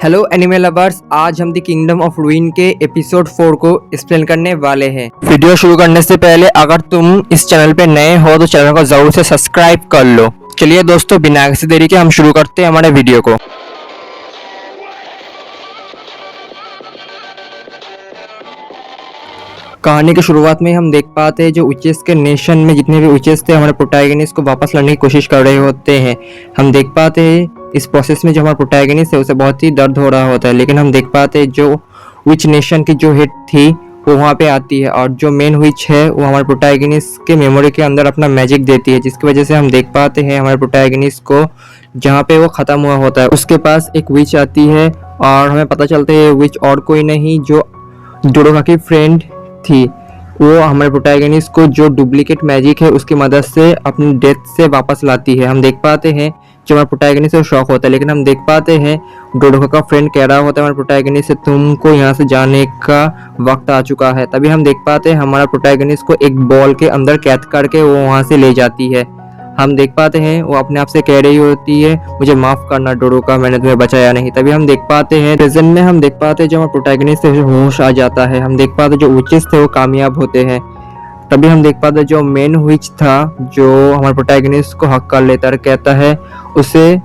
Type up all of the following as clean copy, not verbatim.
Hello anime lovers, आज हम the kingdom of रूइन के एपिसोड 4 को एक्सप्लेन करने वाले हैं। वीडियो शुरू करने से पहले अगर तुम इस चैनल पे नए हो तो चैनल को जरूर से सब्सक्राइब कर लो। चलिए दोस्तों, बिना किसी देरी के हम शुरू करते हैं हमारे वीडियो को। कहानी की शुरुआत में हम देख पाते हैं जो विचेस के नेशन में जितने भी विचेस थे हमारे प्रोटैगनिस्ट को वापस लाने की कोशिश कर रहे होते हैं। हम देख पाते हैं इस प्रोसेस में जो हमारा प्रोटैगनिस्ट है उसे बहुत ही दर्द हो रहा होता है, लेकिन हम देख पाते हैं जो विच नेशन की जो हेड थी वो वहाँ पे आती है और जो मेन विच है वो हमारे प्रोटैगनिस्ट के मेमोरी के अंदर अपना मैजिक देती है, जिसकी वजह से हम देख पाते हैं हमारे प्रोटैगनिस्ट को जहाँ पे वो ख़त्म हुआ होता है उसके पास एक विच आती है और हमें पता चलता है विच और कोई नहीं जो डोडोका की फ्रेंड थी। वो हमारे प्रोटैगनिस्ट को जो डुप्लीकेट मैजिक है उसकी मदद से अपनी डेथ से वापस लाती है। हम देख पाते हैं जो हमारा प्रोटैगनिस्ट है शॉक होता है, लेकिन हम देख पाते हैं डोडोका का फ्रेंड कह रहा होता है हमारे प्रोटैगनिस्ट से तुमको यहाँ से जाने का वक्त आ चुका है। तभी हम देख पाते हैं हमारा प्रोटैगनिस्ट को एक बॉल के अंदर कैद करके वो वहाँ से ले जाती है। हम देख पाते हैं वो अपने आप से कह रही होती है मुझे माफ करना डोडोका, मैंने तुम्हें बचाया नहीं। तभी हम देख पाते हैं प्रेजेंट में हम देख पाते हैं जो हमारा प्रोटैगनिस्ट है होश आ जाता है। हम देख पाते हैं जो विचेस थे वो कामयाब होते हैं। तभी हम देख पाते हैं जो मेन विच था जो हमारे प्रोटैगनिस्ट को हक कर लेता है, कहता है उसे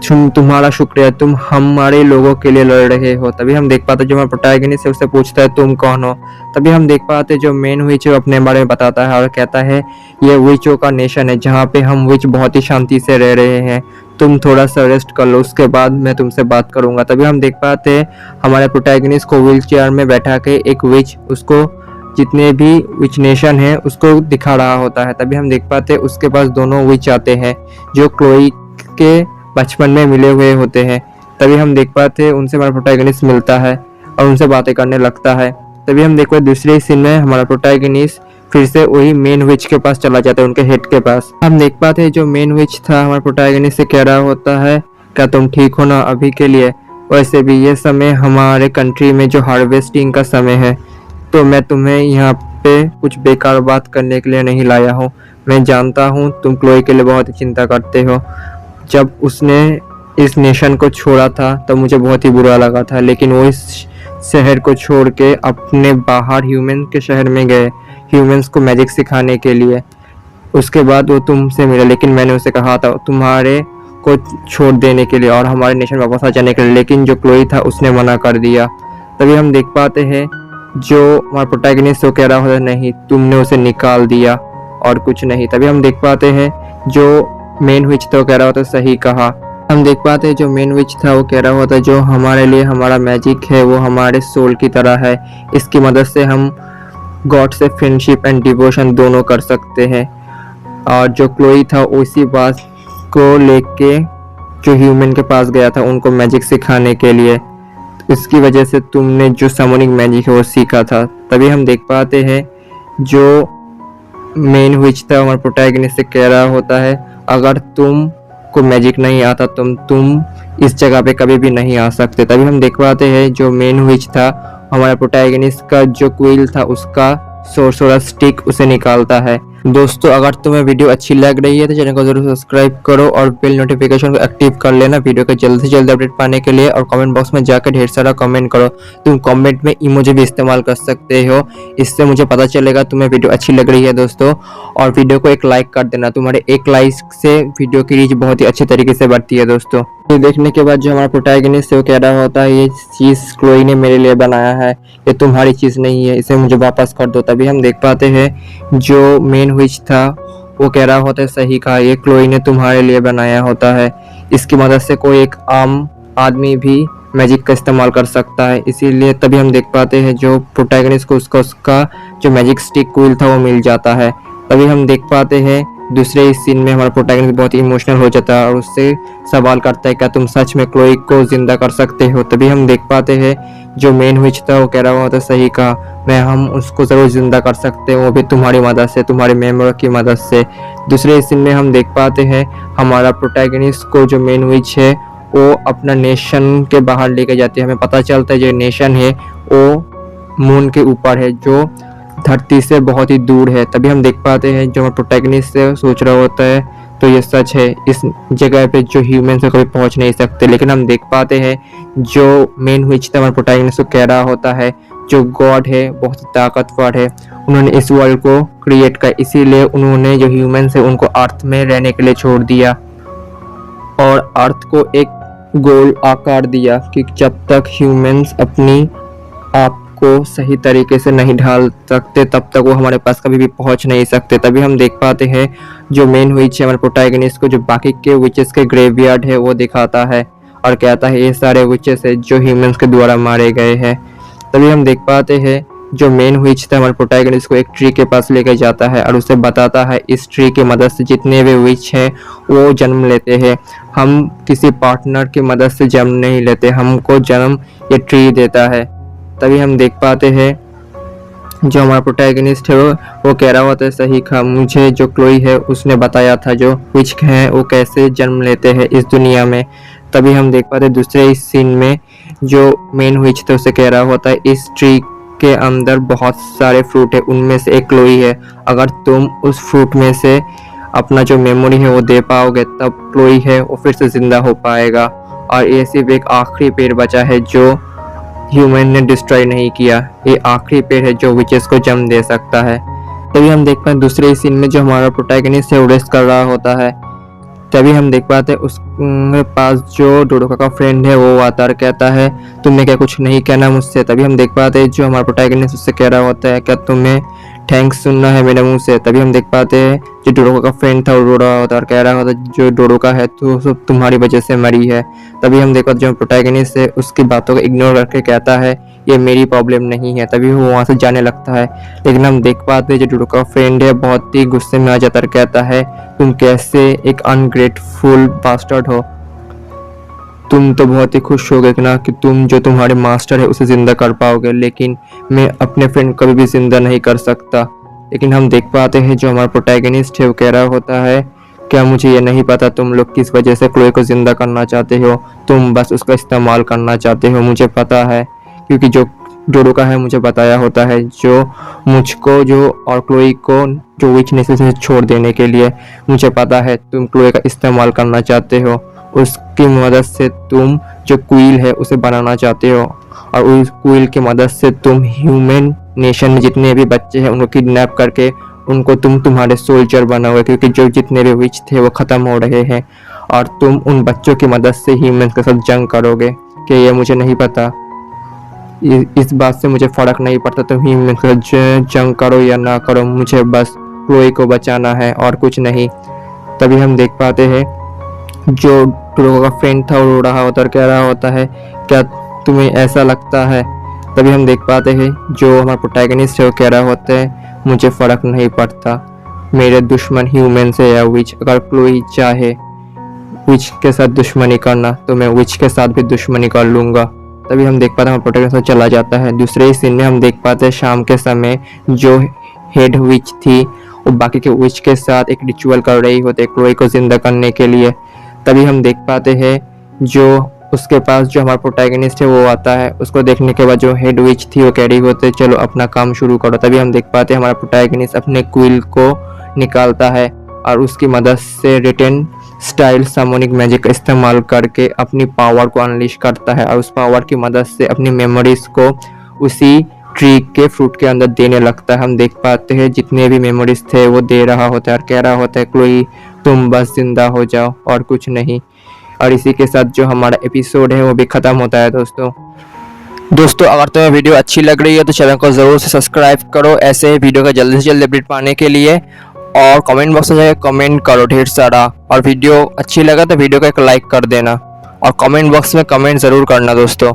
तुम्हारा शुक्रिया, तुम हमारे लोगों के लिए लड़ रहे हो। तभी हम देख पाते हैं जो हमारा प्रोटैगनिस्ट है उससे पूछता है तुम कौन हो। तभी हम देख पाते हैं जो मेन विच है अपने बारे में बताता है और कहता है ये विचों का नेशन है जहाँ पे हम विच बहुत ही शांति से रह रहे हैं, तुम थोड़ा सा रेस्ट कर लो, उसके बाद मैं तुमसे बात करूंगा। तभी हम देख पाते हैं हमारे प्रोटैगनिस्ट को व्हील चेयर में बैठा के एक विच उसको जितने भी विच नेशन है उसको दिखा रहा होता है। तभी हम देख पाते हैं उसके पास दोनों विच आते हैं जो क्लोई के बचपन में मिले हुए होते हैं। तभी हम देख पाते हैं उनसे हमारा प्रोटैगनिस्ट मिलता है और उनसे बातें करने लगता है। तभी हम देख पाते दूसरे सीन में हमारा प्रोटैगनिस्ट फिर से वही मेन विच के पास चला जाता है, उनके हेड के पास। हम देख पाते हैं जो मेन विच था हमारे प्रोटैगनिस्ट से कह रहा होता है क्या तुम ठीक हो ना अभी के लिए, वैसे भी ये समय हमारे कंट्री में जो हार्वेस्टिंग का समय है, तो मैं तुम्हें यहाँ पे कुछ बेकार बात करने के लिए नहीं लाया हूँ। मैं जानता हूँ तुम क्लोई के लिए बहुत ही चिंता करते हो। जब उसने इस नेशन को छोड़ा था तब मुझे बहुत ही बुरा लगा था, लेकिन वो इस शहर को छोड़ के अपने बाहर ह्यूमन के शहर में गए ह्यूमंस को मैजिक सिखाने के लिए। उसके बाद वो तुमसे मिला, लेकिन मैंने उसे कहा था तुम्हारे को छोड़ देने के लिए और हमारे नेशन वापस आ जाने के लिए, लेकिन जो क्लोई था उसने मना कर दिया। तभी हम देख पाते हैं जो हमारा प्रोटैगनिस्ट वो कह रहा होता नहीं तुमने उसे निकाल दिया और कुछ नहीं। तभी हम देख पाते हैं जो मेन विच था वो कह रहा होता सही कहा। हम देख पाते हैं जो मेन विच था वो कह रहा होता जो हमारे लिए हमारा मैजिक है वो हमारे सोल की तरह है, इसकी मदद से हम गॉड से फ्रेंडशिप एंड डिवोशन दोनों कर सकते हैं। और जो क्लोई था उसी बात को लेके जो ह्यूमन के पास गया था उनको मैजिक सिखाने के लिए, इसकी वजह से तुमने जो समनिंग मैजिक है वो सीखा था। तभी हम देख पाते हैं जो मेन विच था हमारे प्रोटैगनिस्ट से कह रहा होता है अगर तुम को मैजिक नहीं आता तुम इस जगह पे कभी भी नहीं आ सकते। तभी हम देख पाते हैं जो मेन विच था हमारा प्रोटैगनिस्ट का जो क्विल था उसका सोर्सोरा स्टिक उसे निकालता है। दोस्तों, अगर तुम्हें वीडियो अच्छी लग रही है तो चैनल को जरूर सब्सक्राइब करो और बेल नोटिफिकेशन को एक्टिव कर लेना वीडियो का जल्द से जल्द अपडेट पाने के लिए। और कमेंट बॉक्स में जाकर ढेर सारा कमेंट करो। तुम कमेंट में इमोजी भी इस्तेमाल कर सकते हो, इससे मुझे पता चलेगा तुम्हें वीडियो अच्छी लग रही है दोस्तों। और वीडियो को एक लाइक कर देना, तुम्हारे एक लाइक से वीडियो की रीच बहुत ही अच्छे तरीके से बढ़ती है दोस्तों। ये देखने के बाद जो हमारा प्रोटैगनिस्ट है वो कह रहा होता है ये चीज़ क्लोई ने मेरे लिए बनाया है, ये तुम्हारी चीज़ नहीं है, इसे मुझे वापस कर दो। तभी हम देख पाते हैं जो मेन विच था वो कह रहा होता है सही कहा, ये क्लोई ने तुम्हारे लिए बनाया होता है, इसकी मदद से कोई एक आम आदमी भी मैजिक का इस्तेमाल कर सकता है, इसीलिए। तभी हम देख पाते हैं जो प्रोटैगनिस्ट को उसका जो मैजिक स्टिक क्विल था वो मिल जाता है। तभी हम देख पाते हैं दूसरे इस सीन में हमारा प्रोटैगनिस्ट बहुत ही इमोशनल हो जाता है और उससे सवाल करता है क्या तुम सच में क्लोई को जिंदा कर सकते हो। तभी हम देख पाते हैं जो मेन विच था वो कह रहा होता सही कहा, हम उसको जरूर जिंदा कर सकते हैं, वो भी तुम्हारी मदद से, तुम्हारी मेमोरी की मदद से। दूसरे सीन में हम देख पाते हैं हमारा प्रोटैगनिस्ट को जो मेन विच है वो अपना नेशन के बाहर लेके जाती है। हमें पता चलता है जो नेशन है वो मून के ऊपर है जो धरती से बहुत ही दूर है। तभी हम देख पाते हैं जो हमारा प्रोटैगनिस्ट है सोच रहा होता है तो ये सच है, इस जगह पे जो ह्यूमन से कभी पहुंच नहीं सकते। लेकिन हम देख पाते हैं जो मेन विच था हमारे प्रोटैगनिस्ट को कह रहा होता है, जो गॉड है बहुत ही ताकतवर है, उन्होंने इस वर्ल्ड को क्रिएट किया, इसीलिए उन्होंने जो ह्यूमंस है उनको अर्थ में रहने के लिए छोड़ दिया और अर्थ को एक गोल आकार दिया कि जब तक ह्यूमंस अपनी आप को सही तरीके से नहीं ढाल सकते तब तक वो हमारे पास कभी भी पहुंच नहीं सकते। तभी हम देख पाते हैं जो मेन विच है हमारे प्रोटैगनिस्ट को जो बाकी के विचेस के ग्रेवयार्ड है वो दिखाता है और कहता है ये सारे विचेस है जो ह्यूमंस के द्वारा मारे गए हैं। तभी हम देख पाते हैं जो मेन विच था हमारे प्रोटैगनिस्ट को एक ट्री के पास लेकर जाता है और उसे बताता है इस ट्री की मदद से जितने भी विच हैं वो जन्म लेते हैं, हम किसी पार्टनर की मदद से जन्म नहीं लेते, हमको जन्म ये ट्री देता है। तभी हम देख पाते हैं जो हमारा प्रोटैगनिस्ट है वो कह रहा होता है सही कहा, मुझे जो क्लोई है उसने बताया था जो विच हैं वो कैसे जन्म लेते हैं इस दुनिया में। तभी हम देख पाते हैं दूसरे इस सीन में जो मेन विच थे उसे कह रहा होता है इस ट्री के अंदर बहुत सारे फ्रूट है, उनमें से एक क्लोई है, अगर तुम उस फ्रूट में से अपना जो मेमोरी है वो दे पाओगे तब क्लोई है वो फिर से जिंदा हो पाएगा। और ये सिर्फ एक आखिरी पेड़ बचा है जो ह्यूमन ने डिस्ट्रॉय नहीं किया, ये आखिरी पेड़ है जो विचेस को जन्म दे सकता है। तभी हम देख पाते दूसरे सीन में जो हमारा प्रोटैगनिस्ट है वो रेस्ट कर रहा होता है। तभी हम देख पाते हैं उसके पास जो डोडोका का फ्रेंड है वो आता और कहता है तुमने क्या कुछ नहीं कहना मुझसे। तभी हम देख पाते हैं जो हमारा प्रोटैगनिस्ट उससे कह रहा होता है क्या तुम्हें थैंक्स सुनना है मेरे मुंह से। तभी हम देख पाते हैं जो डोडोका का फ्रेंड था वो रो रहा होता है और कह रहा होता है जो डोडोका है तो सब तुम्हारी वजह से मरी है। तभी हम देख पाते जो प्रोटैगनिस्ट है उसकी बातों को इग्नोर करके कहता है ये मेरी प्रॉब्लम नहीं है। तभी वो वहाँ से जाने लगता है। लेकिन हम देख पाते हैं जो डोडोका का फ्रेंड है बहुत ही गुस्से में आ जाता है, कहता है तुम कैसे एक अनग्रेटफुल बास्टर्ड हो, तुम तो बहुत ही खुश हो गए ना कि तुम जो तुम्हारे मास्टर है उसे जिंदा कर पाओगे, लेकिन मैं अपने फ्रेंड कभी भी जिंदा नहीं कर सकता। लेकिन हम देख पाते हैं जो हमारा प्रोटैगनिस्ट है वो कह रहा होता है क्या मुझे ये नहीं पता तुम लोग किस वजह से क्लोई को जिंदा करना चाहते हो, तुम बस उसका इस्तेमाल करना चाहते हो, मुझे पता है क्योंकि जो डोडोका है मुझे बताया होता है जो मुझको जो और क्लोई को जो विचनेस से छोड़ देने के लिए मुझे पता है तुम क्लोई का इस्तेमाल करना चाहते हो, उसकी मदद से तुम जो क्वील है उसे बनाना चाहते हो और उस क्वील की मदद से तुम ह्यूमन नेशन में जितने भी बच्चे हैं उनको किडनैप करके उनको तुम्हारे सोल्जर बनाओगे क्योंकि जो जितने भी विच थे वो ख़त्म हो रहे हैं और तुम उन बच्चों की मदद से ह्यूमन के साथ जंग करोगे। कि ये मुझे नहीं पता, इस बात से मुझे फ़र्क नहीं पड़ता तुम ह्यूमन के साथ जंग करो या ना करो, मुझे बस क्लोई को बचाना है और कुछ नहीं। तभी हम देख पाते हैं जो डोडोका का फ्रेंड था वो रो रहा होता और कह रहा होता है क्या तुम्हें ऐसा लगता है। तभी हम देख पाते हैं जो हमारा प्रोटैगनिस्ट है वो कह रहा होता है मुझे फ़र्क नहीं पड़ता, मेरे दुश्मन ह्यूमन से या विच, अगर क्लोई चाहे विच के साथ दुश्मनी करना तो मैं विच के साथ भी दुश्मनी कर लूँगा। तभी हम देख पाते हैं हमारा प्रोटैगनिस्ट चला जाता है। दूसरे सीन में हम देख पाते हैं शाम के समय जो हेड विच थी वो बाकी के विच के साथ एक रिचुअल कर रही होती है क्लोई को जिंदा करने के लिए। तभी हम देख पाते हैं जो उसके पास जो हमारा प्रोटैगनिस्ट है वो आता है, उसको देखने के बाद जो हेड विच थी वो कह रही होते चलो अपना काम शुरू करो। तभी हम देख पाते हैं हमारा प्रोटैगनिस्ट अपने क्विल को निकालता है और उसकी मदद से रिटर्न स्टाइल सामोनिक मैजिक का इस्तेमाल करके अपनी पावर को अनलिश करता है और उस पावर की मदद से अपनी मेमोरीज को उसी ट्री के फ्रूट के अंदर देने लगता है। हम देख पाते हैं जितने भी मेमोरीज थे वो दे रहा होता है और कह रहा होता है क्लोई तुम बस जिंदा हो जाओ और कुछ नहीं। और इसी के साथ जो हमारा एपिसोड है वो भी ख़त्म होता है। दोस्तों अगर तुम्हें वीडियो अच्छी लग रही है तो चैनल को ज़रूर से सब्सक्राइब करो ऐसे ही वीडियो का जल्दी से जल्दी अपडेट पाने के लिए, और कमेंट बॉक्स में जाकर कमेंट करो ढेर सारा, और वीडियो अच्छी लगा तो वीडियो को एक लाइक कर देना और कमेंट बॉक्स में कमेंट ज़रूर करना दोस्तों।